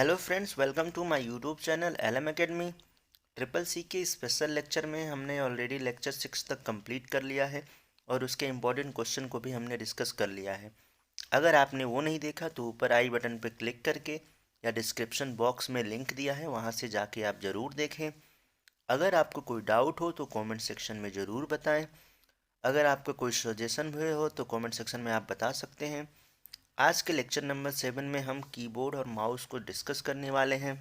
Hello friends, welcome to my YouTube channel LM academy. Triple C के special lecture में हमने already lecture 6 तक complete कर लिया है और उसके इम्पोर्टेंट क्वेश्चन को भी हमने डिस्कस कर लिया है। अगर आपने वो नहीं देखा तो ऊपर आई बटन पर क्लिक करके या डिस्क्रिप्शन बॉक्स में लिंक दिया है, वहाँ से जाके आप ज़रूर देखें। अगर आपको कोई डाउट हो तो कॉमेंट सेक्शन में ज़रूर बताएँ। अगर आपका कोई सजेशन भी हो तो कॉमेंट सेक्शन में आप बता सकते हैं। आज के लेक्चर नंबर 7 में हम कीबोर्ड और माउस को डिस्कस करने वाले हैं।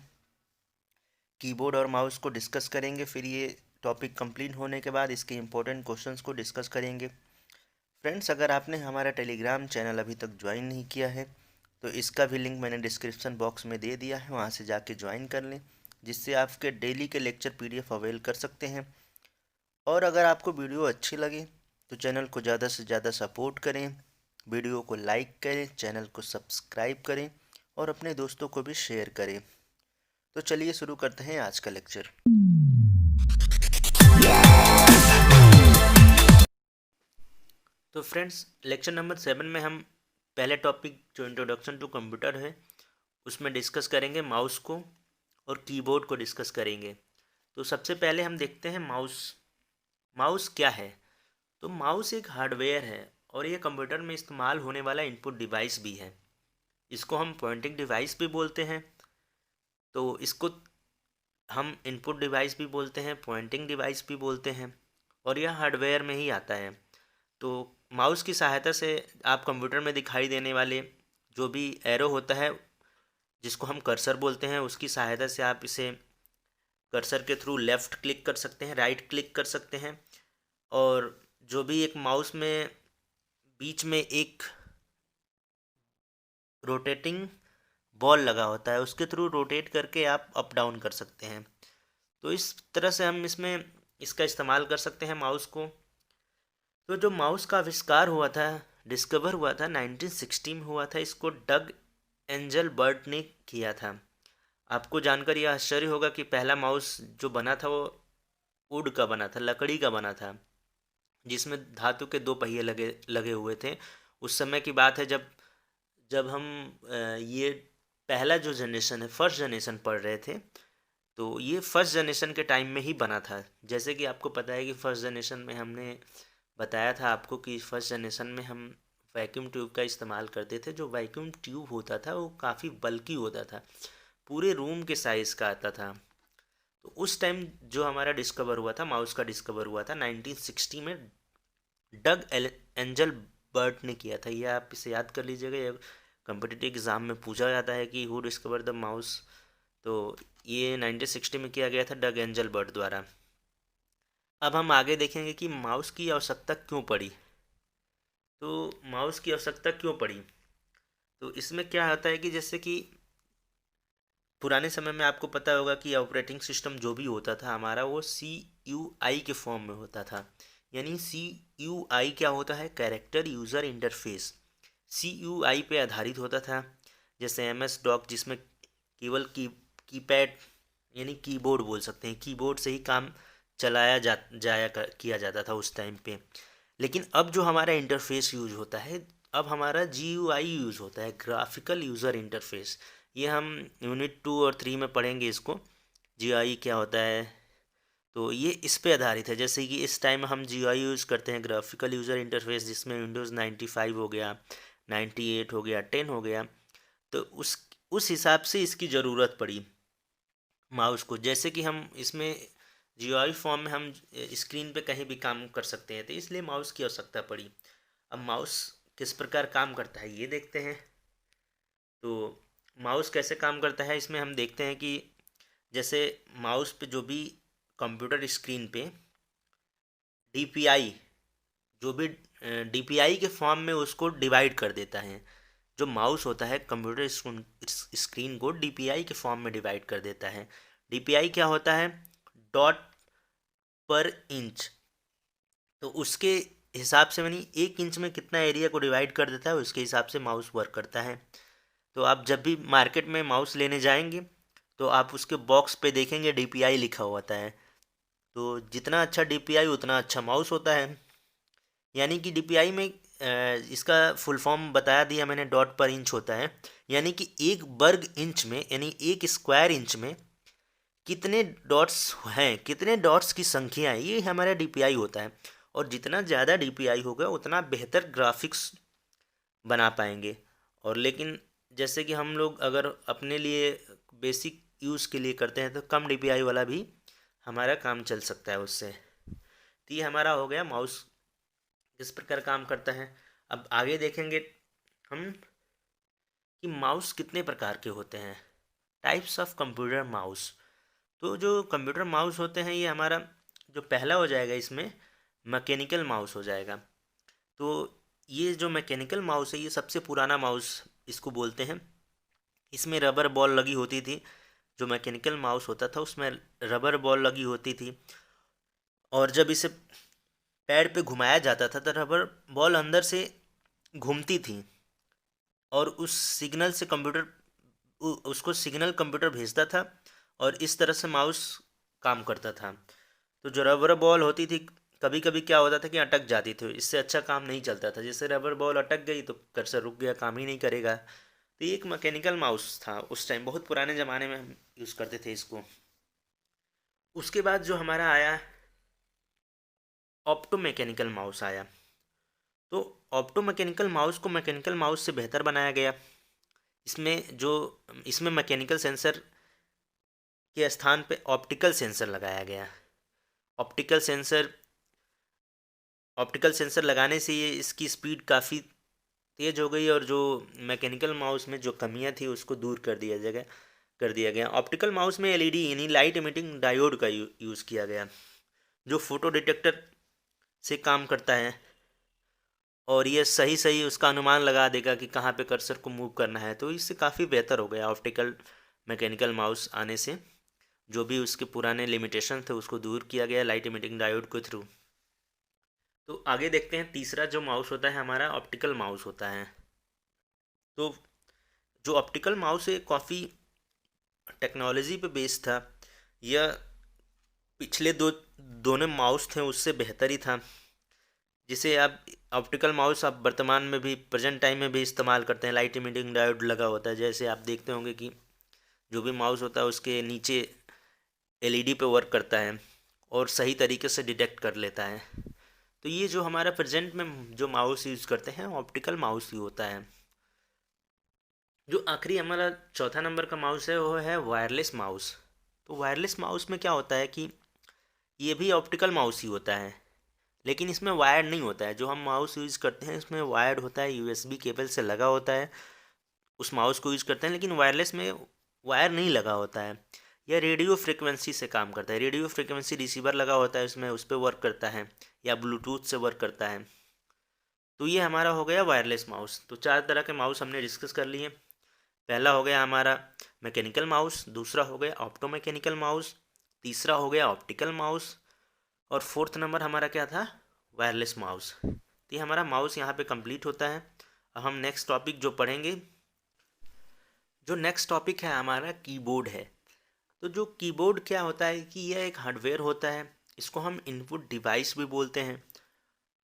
कीबोर्ड और माउस को डिस्कस करेंगे, फिर ये टॉपिक कंप्लीट होने के बाद इसके इम्पोर्टेंट क्वेश्चंस को डिस्कस करेंगे। फ्रेंड्स, अगर आपने हमारा टेलीग्राम चैनल अभी तक ज्वाइन नहीं किया है तो इसका भी लिंक मैंने डिस्क्रिप्शन बॉक्स में दे दिया है, वहाँ से जाके ज्वाइन कर लें, जिससे आपके डेली के लेक्चर पीडीएफ अवेल कर सकते हैं। और अगर आपको वीडियो अच्छी लगे तो चैनल को ज़्यादा से ज़्यादा सपोर्ट करें, वीडियो को लाइक करें, चैनल को सब्सक्राइब करें और अपने दोस्तों को भी शेयर करें। तो चलिए शुरू करते हैं आज का लेक्चर। तो फ्रेंड्स, लेक्चर नंबर 7 में हम पहले टॉपिक जो इंट्रोडक्शन टू कंप्यूटर है उसमें डिस्कस करेंगे माउस को और कीबोर्ड को डिस्कस करेंगे। तो सबसे पहले हम देखते हैं माउस। माउस क्या है? तो माउस एक हार्डवेयर है और ये कंप्यूटर में इस्तेमाल होने वाला इनपुट डिवाइस भी है। इसको हम पॉइंटिंग डिवाइस भी बोलते हैं। तो इसको हम इनपुट डिवाइस भी बोलते हैं, पॉइंटिंग डिवाइस भी बोलते हैं, और यह हार्डवेयर में ही आता है। तो माउस की सहायता से आप कंप्यूटर में दिखाई देने वाले जो भी एरो होता है, जिसको हम कर्सर बोलते हैं, उसकी सहायता से आप इसे कर्सर के थ्रू लेफ़्ट क्लिक कर सकते हैं, राइट क्लिक कर सकते हैं। और जो भी एक माउस में बीच में एक रोटेटिंग बॉल लगा होता है, उसके थ्रू रोटेट करके आप अप डाउन कर सकते हैं। तो इस तरह से हम इसमें इसका इस्तेमाल कर सकते हैं माउस को। तो जो माउस का आविष्कार हुआ था, डिस्कवर हुआ था 1960 में हुआ था। इसको डग एंजल बर्ट ने किया था। आपको जानकर यह आश्चर्य होगा कि पहला माउस जो बना था वो वुड का बना था, लकड़ी का बना था, जिसमें धातु के दो पहिए लगे लगे हुए थे। उस समय की बात है जब जब हम ये पहला जो जनरेशन है, फर्स्ट जनरेशन पढ़ रहे थे। तो ये फर्स्ट जनरेशन के टाइम में ही बना था। जैसे कि आपको पता है कि फर्स्ट जनरेशन में हमने बताया था आपको कि फर्स्ट जनरेशन में हम वैक्यूम ट्यूब का इस्तेमाल करते थे। जो वैक्यूम ट्यूब होता था वो काफ़ी बल्कि होता था, पूरे रूम के साइज़ का आता था। तो उस टाइम जो हमारा डिस्कवर हुआ था, माउस का डिस्कवर हुआ था 1960 में, डग एंजल बर्ट ने किया था। ये आप इसे याद कर लीजिएगा, ये कम्पिटिटिव एग्ज़ाम में पूछा जाता है कि हु डिस्कवर द माउस। तो ये 1960 में किया गया था डग एंजल बर्ट द्वारा। अब हम आगे देखेंगे कि माउस की आवश्यकता क्यों पड़ी। तो माउस की आवश्यकता क्यों पड़ी, तो इसमें क्या होता है कि जैसे कि पुराने समय में आपको पता होगा कि ऑपरेटिंग सिस्टम जो भी होता था हमारा, वो CUI के फॉर्म में होता था। यानी CUI क्या होता है? Character user interface. CUI पे आधारित होता था। जैसे MS डॉक, जिसमें केवल कीपैड यानी कीबोर्ड बोल सकते हैं, कीबोर्ड से ही काम चलाया किया जाता था उस टाइम पे। लेकिन अब जो हमारा इंटरफेस यूज होता है, अब हमारा GUI यूज होता है, ग्राफिकल यूज़र इंटरफेस। ये हम यूनिट 2 और 3 में पढ़ेंगे इसको, GUI क्या होता है। तो ये इस पे आधारित है। जैसे कि इस टाइम हम GUI यूज़ करते हैं, ग्राफिकल यूज़र इंटरफेस, जिसमें विंडोज़ 95 हो गया, 98 हो गया, 10 हो गया। तो उस हिसाब से इसकी ज़रूरत पड़ी माउस को। जैसे कि हम इसमें GUI फॉर्म में हम स्क्रीन पे कहीं भी काम कर सकते हैं, तो इसलिए माउस की आवश्यकता पड़ी। अब माउस किस प्रकार काम करता है ये देखते हैं। तो माउस कैसे काम करता है, इसमें हम देखते हैं कि जैसे माउस पे जो भी कंप्यूटर स्क्रीन पे DPI, जो भी DPI के फॉर्म में उसको डिवाइड कर देता है। जो माउस होता है कंप्यूटर स्क्रीन को DPI के फॉर्म में डिवाइड कर देता है। DPI क्या होता है? डॉट पर इंच। तो उसके हिसाब से, यानी 1 इंच में कितना एरिया को डिवाइड कर देता है, उसके हिसाब से माउस वर्क करता है। तो आप जब भी मार्केट में माउस लेने जाएंगे तो आप उसके बॉक्स पे देखेंगे DPI लिखा हुआ होता है। तो जितना अच्छा DPI उतना अच्छा माउस होता है। यानी कि DPI में इसका फुल फॉर्म बता दिया मैंने, डॉट पर इंच होता है, यानी कि एक वर्ग इंच में, यानी एक स्क्वायर इंच में कितने डॉट्स हैं, कितने डॉट्स की संख्या है, ये हमारा डीपीआई होता है। और जितना ज़्यादा डीपीआई होगा उतना बेहतर ग्राफिक्स बना पाएंगे। और लेकिन जैसे कि हम लोग अगर अपने लिए बेसिक यूज़ के लिए करते हैं तो कम डीपीआई वाला भी हमारा काम चल सकता है उससे। तो ये हमारा हो गया माउस किस प्रकार काम करता है। अब आगे देखेंगे हम कि माउस कितने प्रकार के होते हैं, टाइप्स ऑफ कंप्यूटर माउस। तो जो कंप्यूटर माउस होते हैं, ये हमारा जो पहला हो जाएगा इसमें मैकेनिकल माउस हो जाएगा। तो ये जो मैकेनिकल माउस है ये सबसे पुराना माउस इसको बोलते हैं। इसमें रबर बॉल लगी होती थी, जो मैकेनिकल माउस होता था उसमें रबर बॉल लगी होती थी, और जब इसे पैड पे घुमाया जाता था तो रबर बॉल अंदर से घूमती थी, और उस सिग्नल से कंप्यूटर उसको सिग्नल कंप्यूटर भेजता था, और इस तरह से माउस काम करता था। तो जो रबर बॉल होती थी, कभी कभी क्या होता था कि अटक जाती थी, इससे अच्छा काम नहीं चलता था। जैसे रबर बॉल अटक गई तो कर्सर रुक गया, काम ही नहीं करेगा। तो ये एक मैकेनिकल माउस था, उस टाइम बहुत पुराने ज़माने में हम यूज़ करते थे इसको। उसके बाद जो हमारा आया ऑप्टो मैकेनिकल माउस आया। तो ऑप्टो मैकेनिकल माउस को मैकेनिकल माउस से बेहतर बनाया गया। इसमें मैकेनिकल सेंसर के स्थान पे ऑप्टिकल सेंसर लगाया गया। ऑप्टिकल सेंसर ऑप्टिकल सेंसर लगाने से ये इसकी स्पीड काफ़ी तेज़ हो गई, और जो मैकेनिकल माउस में जो कमियां थी उसको दूर कर दिया गया। ऑप्टिकल माउस में एलईडी यानी लाइट इमिटिंग डायोड का यूज़ किया गया, जो फोटो डिटेक्टर से काम करता है, और ये सही सही उसका अनुमान लगा देगा कि कहाँ पे कर्सर को मूव करना है। तो इससे काफ़ी बेहतर हो गया ऑप्टिकल मैकेनिकल माउस आने से। जो भी उसके पुराने लिमिटेशन थे उसको दूर किया गया लाइट इमिटिंग डायोड के थ्रू। तो आगे देखते हैं, तीसरा जो माउस होता है हमारा ऑप्टिकल माउस होता है। तो जो ऑप्टिकल माउस है काफ़ी टेक्नोलॉजी पे बेस्ड था। यह पिछले दोनों माउस थे उससे बेहतर ही था, जिसे आप ऑप्टिकल माउस आप वर्तमान में भी प्रेजेंट टाइम में भी इस्तेमाल करते हैं। लाइट इमिटिंग डायोड लगा होता है, जैसे आप देखते होंगे कि जो भी माउस होता है उसके नीचे एलईडी पे वर्क करता है और सही तरीके से डिटेक्ट कर लेता है। तो ये जो हमारा प्रेजेंट में जो माउस यूज़ करते हैं ऑप्टिकल माउस ही होता है। जो आखिरी हमारा चौथा नंबर का माउस है वो है वायरलेस माउस। तो वायरलेस माउस में क्या होता है कि ये भी ऑप्टिकल माउस ही होता है, लेकिन इसमें वायर नहीं होता है। जो हम माउस यूज़ करते हैं इसमें वायर होता है, यूएसबी केबल से लगा होता है, उस माउस को यूज़ करते हैं। लेकिन वायरलेस में वायर नहीं लगा होता है, यह रेडियो फ्रिक्वेंसी से काम करता है। रेडियो फ्रिक्वेंसी रिसीवर लगा होता है उसमें, उस पर वर्क करता है, या ब्लूटूथ से वर्क करता है। तो ये हमारा हो गया वायरलेस माउस। तो चार तरह के माउस हमने डिस्कस कर लिए। पहला हो गया हमारा मैकेनिकल माउस, दूसरा हो गया ऑप्टो मैकेनिकल माउस, तीसरा हो गया ऑप्टिकल माउस, और फोर्थ नंबर हमारा क्या था, वायरलेस माउस। तो ये हमारा माउस यहाँ पे कंप्लीट होता है। अब हम नेक्स्ट टॉपिक जो पढ़ेंगे, जो नेक्स्ट टॉपिक है हमारा कीबोर्ड है। तो जो कीबोर्ड क्या होता है कि यह एक हार्डवेयर होता है, इसको हम इनपुट डिवाइस भी बोलते हैं।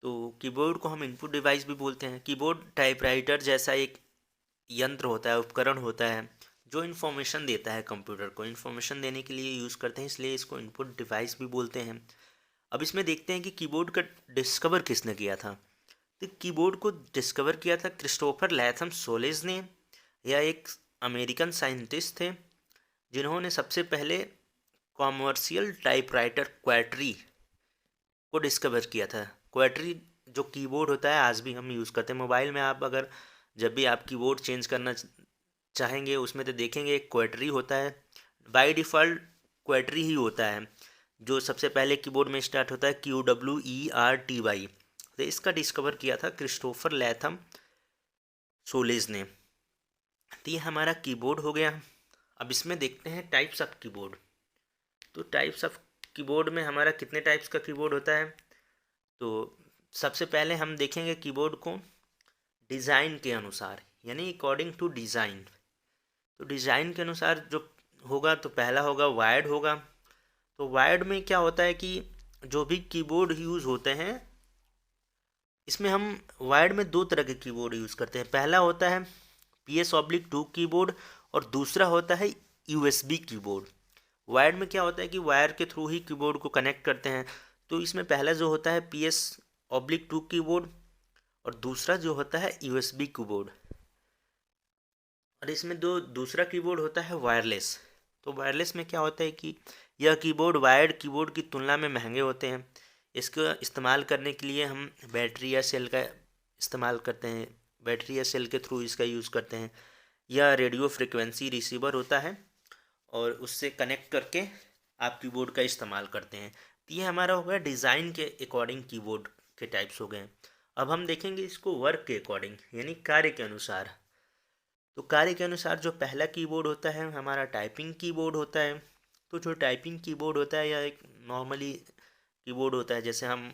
तो कीबोर्ड को हम इनपुट डिवाइस भी बोलते हैं। कीबोर्ड टाइपराइटर जैसा एक यंत्र होता है, उपकरण होता है, जो इन्फॉर्मेशन देता है कंप्यूटर को। इन्फॉर्मेशन देने के लिए यूज़ करते हैं, इसलिए इसको इनपुट डिवाइस भी बोलते हैं। अब इसमें देखते हैं कि कीबोर्ड का डिस्कवर किसने किया था। तो कीबोर्ड को डिस्कवर किया था क्रिस्टोफर लैथम सोलेज ने। यह एक अमेरिकन साइंटिस्ट थे जिन्होंने सबसे पहले कॉमर्शियल टाइपराइटर क्वाट्री को डिस्कवर किया था। क्वाट्री जो कीबोर्ड होता है आज भी हम यूज़ करते हैं। मोबाइल में आप अगर जब भी आप कीबोर्ड चेंज करना चाहेंगे उसमें तो देखेंगे एक क्वाट्री होता है। बाय डिफ़ॉल्ट क्वाट्री ही होता है जो सबसे पहले कीबोर्ड में स्टार्ट होता है, QWERTY। तो इसका डिस्कवर किया था क्रिस्टोफर लैथम सोलेज ने। तो ये हमारा कीबोर्ड हो गया। अब इसमें देखते हैं टाइप्स ऑफ कीबोर्ड। तो टाइप्स ऑफ कीबोर्ड में हमारा कितने टाइप्स का कीबोर्ड होता है। तो सबसे पहले हम देखेंगे कीबोर्ड को डिज़ाइन के अनुसार, यानी अकॉर्डिंग टू डिज़ाइन। तो डिज़ाइन के अनुसार जो होगा तो पहला होगा वायर्ड होगा। तो वायर्ड में क्या होता है कि जो भी कीबोर्ड यूज़ होते हैं इसमें हम वायर्ड में दो तरह के कीबोर्ड यूज़ करते हैं। पहला होता है PS/2 कीबोर्ड और दूसरा होता है USB कीबोर्ड। वायर्ड में क्या होता है कि वायर के थ्रू ही कीबोर्ड को कनेक्ट करते हैं। तो इसमें पहला जो होता है PS/2 कीबोर्ड और दूसरा जो होता है USB कीबोर्ड। और इसमें दूसरा कीबोर्ड होता है वायरलेस। तो वायरलेस में क्या होता है कि यह कीबोर्ड वायर्ड कीबोर्ड की तुलना में महंगे होते हैं। इसको इस्तेमाल करने के लिए हम बैटरी या सेल का इस्तेमाल करते हैं, बैटरी या सेल के थ्रू इसका यूज़ करते हैं। यह रेडियो फ्रिक्वेंसी रिसीवर होता है और उससे कनेक्ट करके आप कीबोर्ड का इस्तेमाल करते हैं। तो ये हमारा हो गया डिज़ाइन के अकॉर्डिंग कीबोर्ड के टाइप्स हो गए। अब हम देखेंगे इसको वर्क के अकॉर्डिंग, यानी कार्य के अनुसार। तो कार्य के अनुसार जो पहला कीबोर्ड होता है हमारा टाइपिंग कीबोर्ड होता है। तो जो टाइपिंग कीबोर्ड होता है यह एक नॉर्मली कीबोर्ड होता है, जैसे हम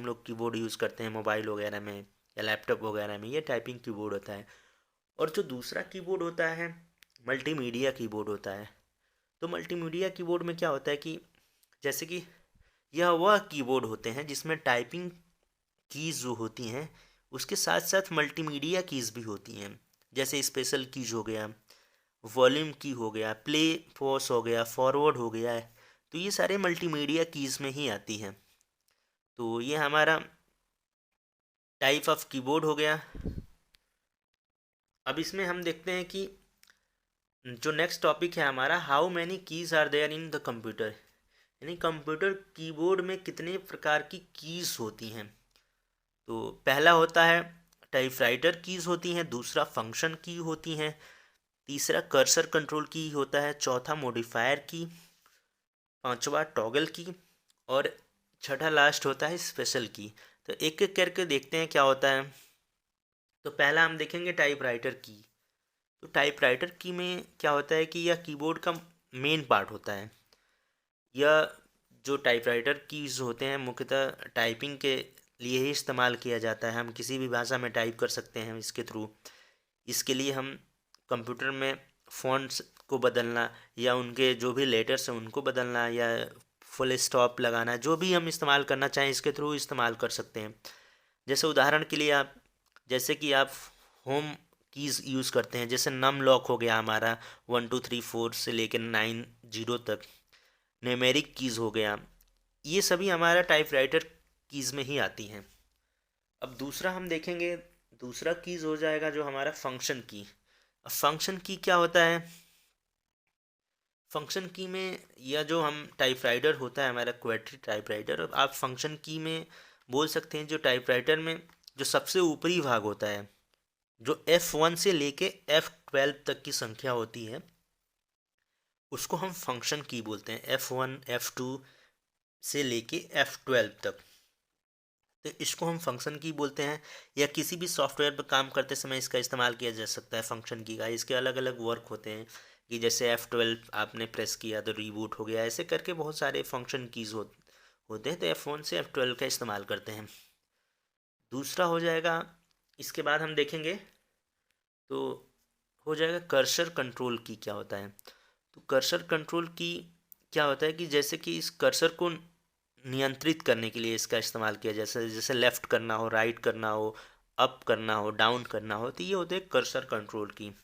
लोग कीबोर्ड यूज़ करते हैं मोबाइल वगैरह में या लैपटॉप वगैरह में, ये टाइपिंग कीबोर्ड होता है। और जो दूसरा कीबोर्ड होता है मल्टीमीडिया कीबोर्ड होता है। तो मल्टीमीडिया कीबोर्ड में क्या होता है कि जैसे कि यह वह कीबोर्ड होते हैं जिसमें टाइपिंग कीज़ जो होती हैं उसके साथ साथ मल्टीमीडिया कीज़ भी होती हैं, जैसे स्पेशल कीज हो गया, वॉल्यूम की हो गया, प्ले पॉज हो गया, फॉरवर्ड हो गया है। तो ये सारे मल्टीमीडिया कीज़ में ही आती हैं। तो ये हमारा टाइप ऑफ कीबोर्ड हो गया। अब इसमें हम देखते हैं कि जो नेक्स्ट टॉपिक है हमारा, how many keys are there in the computer, यानी कंप्यूटर कीबोर्ड में कितने प्रकार की कीज़ होती हैं। तो पहला होता है टाइपराइटर कीज़ होती हैं, दूसरा फंक्शन की होती हैं, तीसरा कर्सर कंट्रोल की होता है, चौथा मॉडिफायर की, पांचवा टॉगल की और छठा लास्ट होता है स्पेशल की। तो एक एक करके देखते हैं क्या होता है। तो पहला हम देखेंगे टाइपराइटर की। तो टाइपराइटर की में क्या होता है कि यह कीबोर्ड का मेन पार्ट होता है। यह जो टाइपराइटर कीज होते हैं मुख्यतः टाइपिंग के लिए ही इस्तेमाल किया जाता है। हम किसी भी भाषा में टाइप कर सकते हैं इसके थ्रू। इसके लिए हम कंप्यूटर में फ़ॉन्ट्स को बदलना या उनके जो भी लेटर्स हैं उनको बदलना या फुल स्टॉप लगाना, जो भी हम इस्तेमाल करना चाहें इसके थ्रू इस्तेमाल कर सकते हैं। जैसे उदाहरण के लिए जैसे कि आप होम कीज़ यूज़ करते हैं, जैसे नम लॉक हो गया हमारा 1 2 3 4 से लेकर 9 0 तक, न्यूमेरिक कीज़ हो गया, ये सभी हमारा टाइपराइटर कीज़ में ही आती हैं। अब दूसरा हम देखेंगे, दूसरा कीज़ हो जाएगा जो हमारा फंक्शन की। अब फंक्शन की क्या होता है, फंक्शन की में या जो हम टाइपराइटर होता है हमारा क्वेट्री टाइपराइटर, आप फंक्शन की में बोल सकते हैं जो टाइपराइटर में जो सबसे ऊपरी भाग होता है, जो F1 से लेके F12 तक की संख्या होती है, उसको हम फंक्शन की बोलते हैं। F1 F2 से लेके F12 तक, तो इसको हम फंक्शन की बोलते हैं। या किसी भी सॉफ्टवेयर पर काम करते समय इसका इस्तेमाल किया जा सकता है फंक्शन की का। इसके अलग अलग वर्क होते हैं कि जैसे F12 आपने प्रेस किया तो रीबूट हो गया, ऐसे करके बहुत सारे फंक्शन कीज़ होते हैं। तो F1 से F12 का इस्तेमाल करते हैं। दूसरा हो जाएगा, इसके बाद हम देखेंगे तो हो जाएगा कर्सर कंट्रोल की क्या होता है। तो कर्सर कंट्रोल की क्या होता है कि जैसे कि इस कर्सर को नियंत्रित करने के लिए इसका इस्तेमाल किया, जैसे जैसे लेफ़्ट करना हो, राइट करना हो, अप करना हो, डाउन करना हो, तो ये होते हैं कर्सर कंट्रोल की।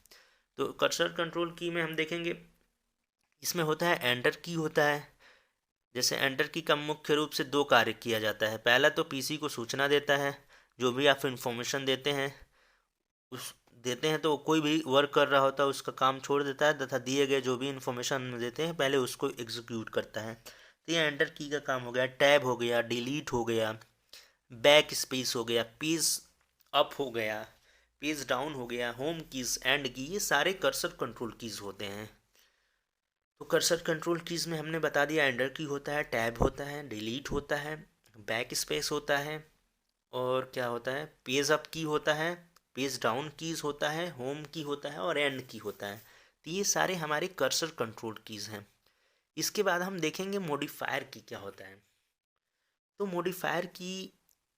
तो कर्सर कंट्रोल की में हम देखेंगे इसमें होता है एंटर की होता है। जैसे एंटर की का मुख्य रूप से दो कार्य किया जाता है। पहला तो पीसी को सूचना देता है, जो भी आप इंफॉर्मेशन देते हैं तो कोई भी वर्क कर रहा होता है उसका काम छोड़ देता है तथा दिए गए जो भी इंफॉर्मेशन देते हैं पहले उसको एग्जीक्यूट करता है। तो ये एंटर की का काम हो गया। टैब हो गया, डिलीट हो गया, बैक स्पेस हो गया, पेज अप हो गया, पेज डाउन हो गया, होम कीज, एंड की, ये सारे कर्सर कंट्रोल कीज होते हैं। तो कर्सर कंट्रोल कीज में हमने बता दिया एंटर की होता है, टैब होता है, डिलीट होता है, बैक स्पेस होता है, और क्या होता है, पेज अप की होता है, पेज डाउन कीज होता है, होम की होता है और एंड की होता है। तो ये सारे हमारे कर्सर कंट्रोल कीज हैं। इसके बाद हम देखेंगे मॉडिफायर की क्या होता है। तो मॉडिफायर की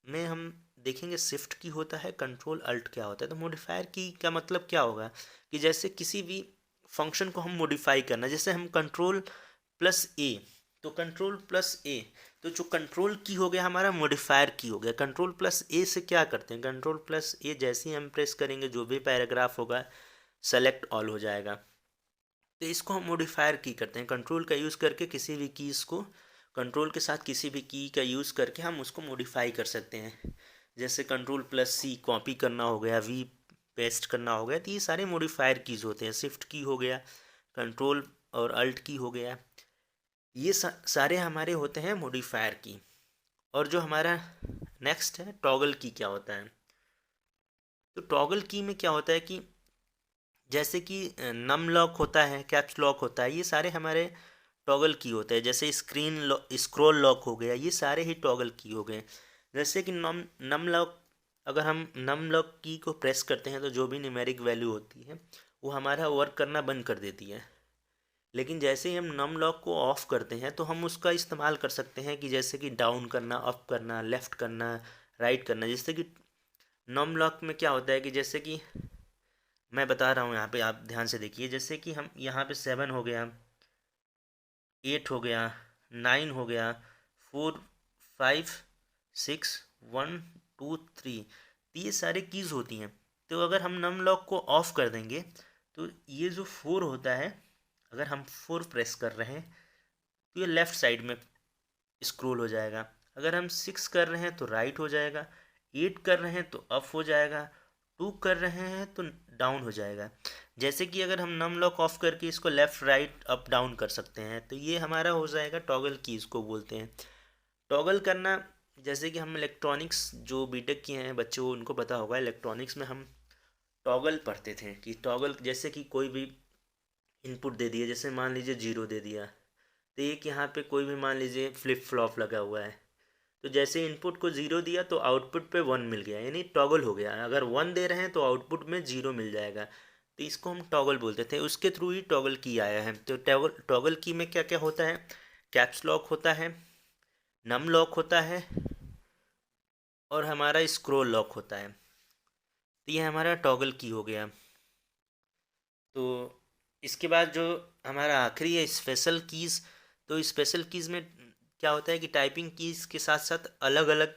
में हम देखेंगे शिफ्ट की होता है, कंट्रोल अल्ट क्या होता है। तो मॉडिफायर की का मतलब क्या होगा कि जैसे किसी भी फंक्शन को हम मॉडिफाई करना, जैसे हम कंट्रोल+A, तो कंट्रोल प्लस ए, तो जो कंट्रोल की हो गया हमारा मॉडिफायर की हो गया। कंट्रोल प्लस ए से क्या करते हैं, कंट्रोल प्लस ए जैसे ही हम प्रेस करेंगे जो भी पैराग्राफ होगा सेलेक्ट ऑल हो जाएगा। तो इसको हम मॉडिफायर की करते हैं, कंट्रोल का यूज़ करके किसी भी कीज़ को, कंट्रोल के साथ किसी भी की का यूज़ करके हम उसको मॉडिफाई कर सकते हैं। जैसे कंट्रोल प्लस सी कॉपी करना हो गया, वी पेस्ट करना हो गया, तो ये सारे मॉडिफायर कीज़ होते हैं। शिफ्ट की हो गया, कंट्रोल और अल्ट की हो गया, ये सारे हमारे होते हैं मॉडिफायर की। और जो हमारा नेक्स्ट है टॉगल की, क्या होता है, तो टॉगल की में क्या होता है कि जैसे कि नम लॉक होता है, कैप्स लॉक होता है, ये सारे हमारे टॉगल की होते हैं। जैसे स्क्रॉल लॉक हो गया, ये सारे ही टॉगल की हो गए। जैसे कि नम लॉक, अगर हम नम लॉक की को प्रेस करते हैं तो जो भी न्यूमेरिक वैल्यू होती है वो हमारा वर्क करना बंद कर देती है। लेकिन जैसे ही हम नम लॉक को ऑफ करते हैं तो हम उसका इस्तेमाल कर सकते हैं कि जैसे कि डाउन करना, अप करना, लेफ़्ट करना, राइट करना। जैसे कि नम लॉक में क्या होता है कि जैसे कि मैं बता रहा हूँ यहाँ पे, आप ध्यान से देखिए। जैसे कि हम यहाँ पे 7 हो गया, 8 हो गया, 9 हो गया, 4 5 6 1 2 3, तो ये सारे कीज़ होती हैं। तो अगर हम नम लॉक को ऑफ कर देंगे तो ये जो 4 होता है, अगर हम 4 प्रेस कर रहे हैं तो ये लेफ़्ट साइड में स्क्रॉल हो जाएगा। अगर हम 6 कर रहे हैं तो राइट हो जाएगा, 8 कर रहे हैं तो अप हो जाएगा, 2 कर रहे हैं तो डाउन हो जाएगा। जैसे कि अगर हम नम लॉक ऑफ करके इसको लेफ़्ट राइट अप डाउन कर सकते हैं, तो ये हमारा हो जाएगा टॉगल की, इसको बोलते हैं टॉगल करना। जैसे कि हम इलेक्ट्रॉनिक्स जो बीटेक किए हैं बच्चे, वो उनको पता होगा, इलेक्ट्रॉनिक्स में हम टॉगल पढ़ते थे कि टॉगल जैसे कि कोई भी इनपुट दे दिया, जैसे मान लीजिए 0 दे दिया, तो एक यहाँ पे कोई भी मान लीजिए फ्लिप फ्लॉप लगा हुआ है, तो जैसे इनपुट को 0 दिया तो आउटपुट पे 1 मिल गया, यानी टॉगल हो गया। अगर 1 दे रहे हैं तो आउटपुट में 0 मिल जाएगा, तो इसको हम टॉगल बोलते थे। उसके थ्रू ही टॉगल की आया है। तो टॉगल की में क्या क्या होता है, कैप्स लॉक होता है, नम लॉक होता है, और हमारा स्क्रॉल लॉक होता है। तो ये हमारा टॉगल की हो गया। तो इसके बाद जो हमारा आखिरी है स्पेशल कीज़। तो स्पेशल कीज़ में क्या होता है कि टाइपिंग कीज़ के साथ साथ अलग अलग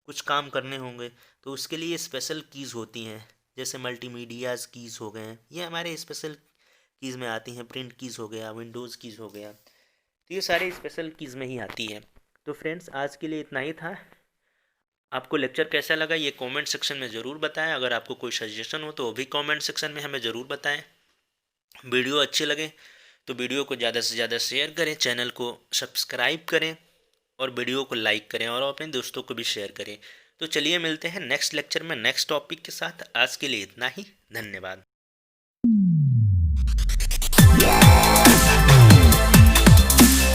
कुछ काम करने होंगे, तो उसके लिए स्पेशल कीज़ होती हैं। जैसे मल्टीमीडियाज़ कीज़ हो गए हैं, ये हमारे स्पेशल कीज़ में आती हैं। प्रिंट कीज़ हो गया, विंडोज़ कीज़ हो गया, तो ये सारे स्पेशल कीज़ में ही आती है। तो फ्रेंड्स, आज के लिए इतना ही था। आपको लेक्चर कैसा लगा ये कमेंट सेक्शन में ज़रूर बताएं। अगर आपको कोई सजेशन हो तो वो भी कमेंट सेक्शन में हमें ज़रूर बताएं। वीडियो अच्छी लगे तो वीडियो को ज़्यादा से ज़्यादा शेयर करें, चैनल को सब्सक्राइब करें और वीडियो को लाइक करें और अपने दोस्तों को भी शेयर करें। तो चलिए मिलते हैं नेक्स्ट लेक्चर में नेक्स्ट टॉपिक के साथ। आज के लिए इतना ही, धन्यवाद।